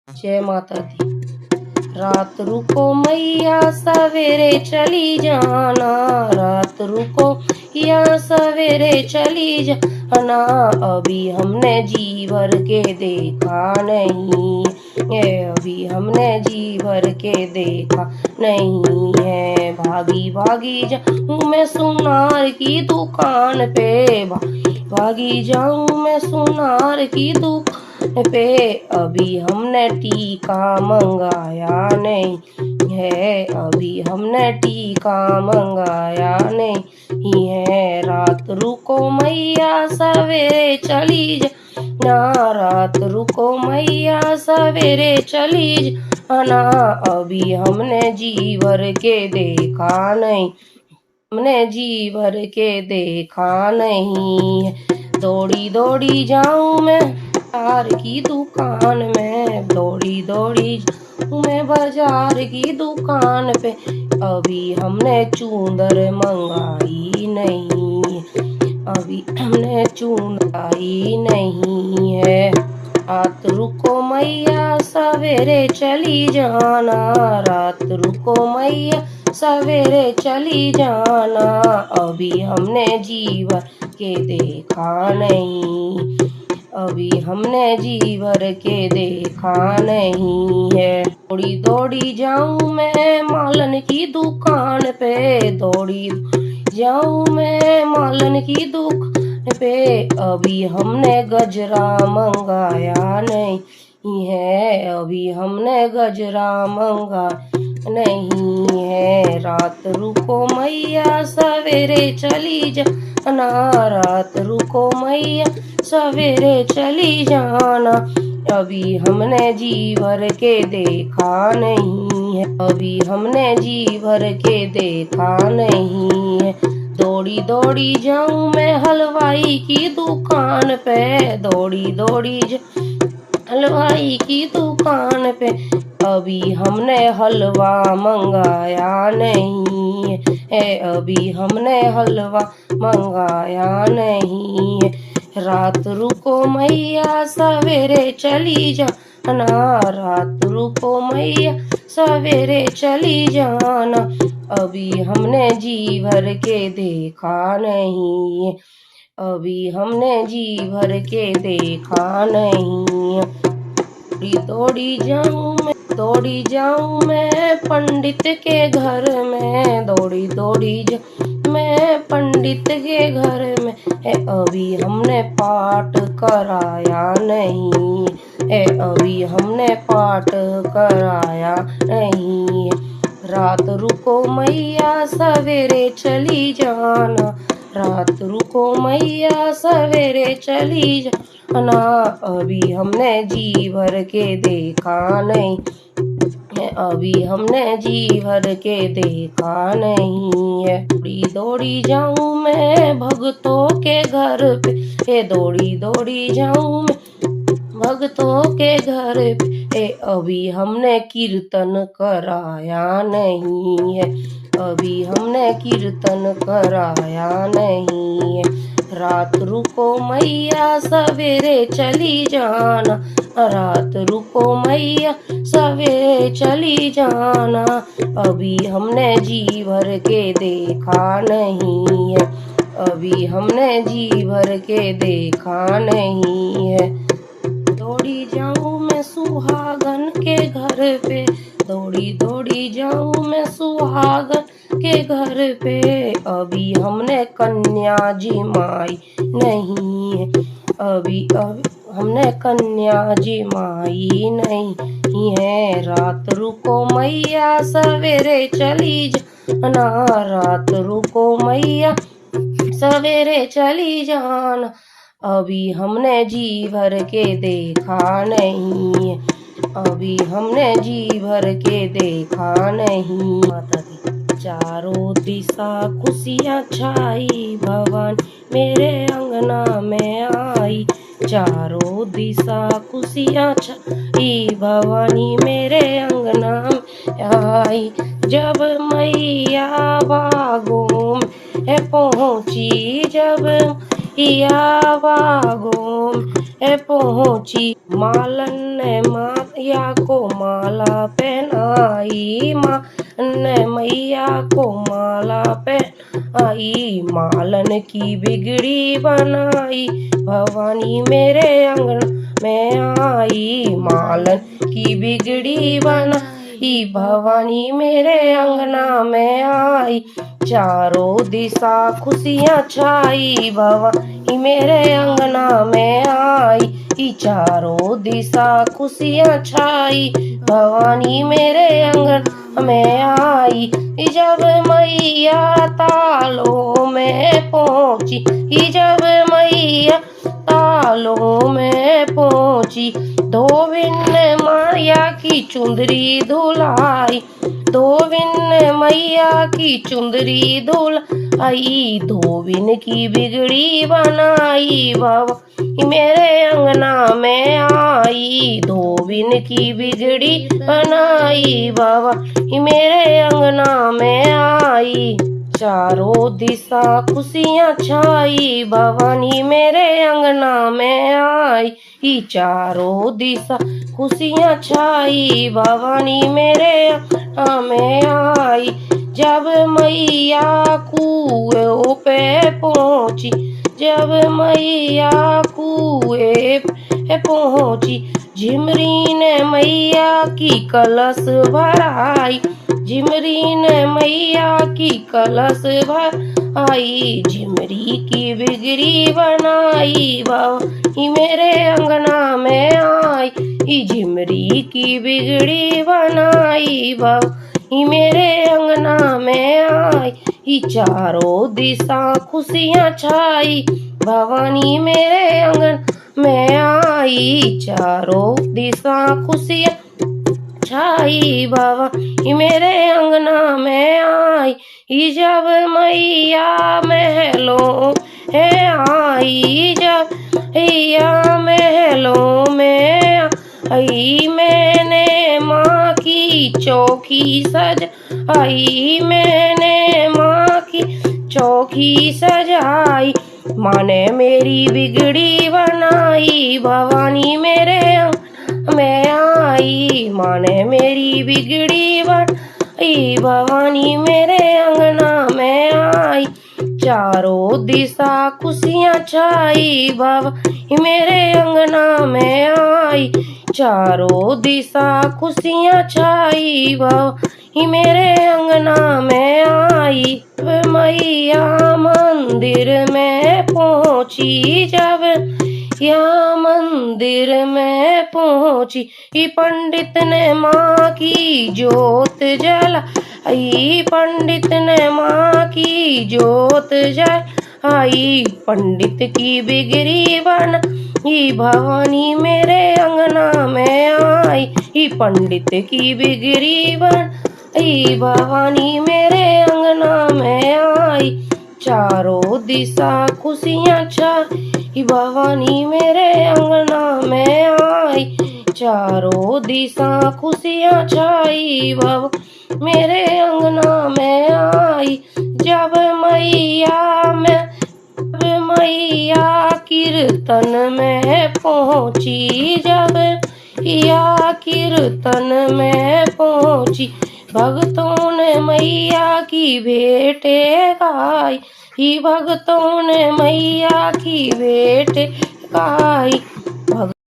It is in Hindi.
जय माता दी। रात रुको मैया सवेरे चली जाना, रात रुको या सवेरे चली जाना, अभी हमने जी भर के देखा नहीं है, अभी हमने जी भर के देखा नहीं है। भागी भागी जाऊं मैं सुनार की दुकान पे, भागी जाऊं मैं सुनार की दुकान पे, अभी हमने टीका मंगाया नहीं है, अभी हमने टीका मंगाया नहीं है। रात रुको मैया सवेरे चली जाना, रात रुको मैया सवेरे चली जाना, अभी हमने जी भर के देखा नहीं, हमने जी भर के देखा नहीं। दौड़ी दौड़ी जाऊं मैं बाजार की दुकान में, दौड़ी दौड़ी जाऊं मैं बाजार की दुकान पे, अभी हमने चूंदर मंगाई नहीं, अभी हमने चूंदर नहीं है। रात रुको मैया सवेरे चली जाना, रात रुको मैया सवेरे चली जाना, अभी हमने जी भर के देखा नहीं, अभी हमने जी भर के देखा नहीं है। दौड़ी दौड़ी जाऊं मैं मालन की दुकान पे, दौड़ी जाऊं मैं मालन की दुकान पे, अभी हमने गजरा मंगाया नहीं है, अभी हमने गजरा मंगा नहीं है। रात रुको मैया सवेरे चली जाना, रात रुको मैया सवेरे चली जाना, अभी हमने जी भर के देखा नहीं है, अभी हमने जी भर के देखा नहीं है। दौड़ी दौड़ी जाऊं मैं हलवाई की दुकान पे, दौड़ी दौड़ी हलवाई की दुकान पे, अभी हमने हलवा मंगाया नहीं है, अभी हमने हलवा मंगाया नहीं है। रात रुको मैया सवेरे चली जाना, रात रुको मैया सवेरे चली जाना, अभी हमने जी भर के देखा नहीं है, अभी हमने जी भर के देखा नहीं। दौड़ी जाऊं मैं पंडित के घर में, दौड़ी दौड़ी जाऊं मैं पंडित के घर में, अभी हमने पाठ कराया नहीं है, अभी हमने पाठ कराया नहीं है। रात रुको मैया सवेरे चली जाना, रात रुको मैया सवेरे चली जाना, अभी हमने जी भर के देखा नहीं, अभी हमने जी भर के देखा नहीं है। दौड़ी दौड़ी जाऊं मैं भगतों के घर पे, दौड़ी दौड़ी जाऊं मैं भगतों के घर पे, अभी हमने कीर्तन कराया नहीं है, अभी हमने कीर्तन कराया नहीं है। रात रुको मैया सवेरे चली जाना, रात रुको मैया सवेरे चली जाना, अभी हमने जी भर के देखा नहीं है, अभी हमने जी भर के देखा नहीं है। दौड़ी जाऊं मैं सुहागन के घर पे, दौड़ी दौड़ी जाऊं मैं सुहागन के घर पे, अभी हमने कन्या जी माई नहीं है, अभी हमने कन्या जी माई नहीं है। रात रुको मैया सवेरे चली जाना, रात रुको मैया सवेरे चली जाना, अभी हमने जी भर के देखा नहीं है, अभी हमने जी भर के देखा नहीं। माता दी। चारों दिशा खुशियाँ छाई, भवानी मेरे अंगना में आई, चारों दिशा खुशियाँ छाई, भवानी मेरे अंगना में आई। जब मैया बागों में पहुँची, जब मैया बागों में पहुँची, मालन ने मैया को माला पहनाई, मालन ने मैया को माला पहनाई, मालन की बिगड़ी बनाई, भवानी मेरे अंगना में आई, मालन की बिगड़ी बनाई, भवानी मेरे अंगना में आई, चारों दिशा खुशियाँ छाई, भवानी मेरे अंगना में आई, चारों दिशा खुशियाँ छाई, भवानी मेरे अंगना में आई, जब मैया तालों में पहुँची, जब मैया तालों में पहुँची, धोबिन मैया की चुंदरी धुलाई, धोबिन मैया की चुंदरी धुलाई, धोबिन की बिगड़ी बनाई, बाबा मेरे अंगना में आई, धोबिन की बिगड़ी बनाई, बाबा मेरे अंगना में आई, चारों दिशा खुशियाँ छाई, भवानी मेरे अंगना में आई, चारों दिशा खुशियाँ छाई, भवानी मेरे अंगना में आई, जब मैया कुएं पे पहुँची, जब मैया कुएं पे पहुँची, झिमरी ने मैया की कलश भराई, झिमरी ने मैया की कलश भराई, झिमरी की बिगड़ी बनाई, भवानी मेरे अंगना में आई, झिमरी की बिगड़ी बनाई, भवानी मेरे अंगना में आई, चारों दिशा खुशियाँ छाई, भवानी मेरे आंगन में आई, चारों दिशा खुशियाँ छाई, भवानी मेरे अंगना में आई, जब मैया महलों है आई, जब मैया महलों में आई, मैंने माँ की चौकी सजाई, मैंने माँ की चौकी सजाई, माँ ने मेरी बिगड़ी बनाई, भवानी मेरे में आई, माँ ने मेरी बिगड़ी बनाई, भवानी मेरे अंगना में आई, चारों दिशा खुशियाँ छाई, भवानी मेरे अंगना में आई, चारों दिशा खुशियाँ छाई, भवानी मेरे अंगना में आई, मैया मंदिर में पहुँची, जब या मंदिर में पहुँची, पंडित ने माँ की जोत जलाई, पंडित ने माँ की जोत जलाई, पंडित की बिगड़ी बनाई, भवानी मेरे अंगना में आई, पंडित की बिगड़ी बनाई, भवानी मेरे अंगना में आई, चारों दिशा खुशियाँ छाई, भवानी मेरे अंगना में आई, चारों दिशा खुशियाँ छाई, भवानी मेरे अंगना में आई, जब मैया कीर्तन में पहुँची, जब मैया कीर्तन में पहुँची, भक्तों ने मैया की भेंटे गाई, भक्तों ने मैया की भेंटे गाई,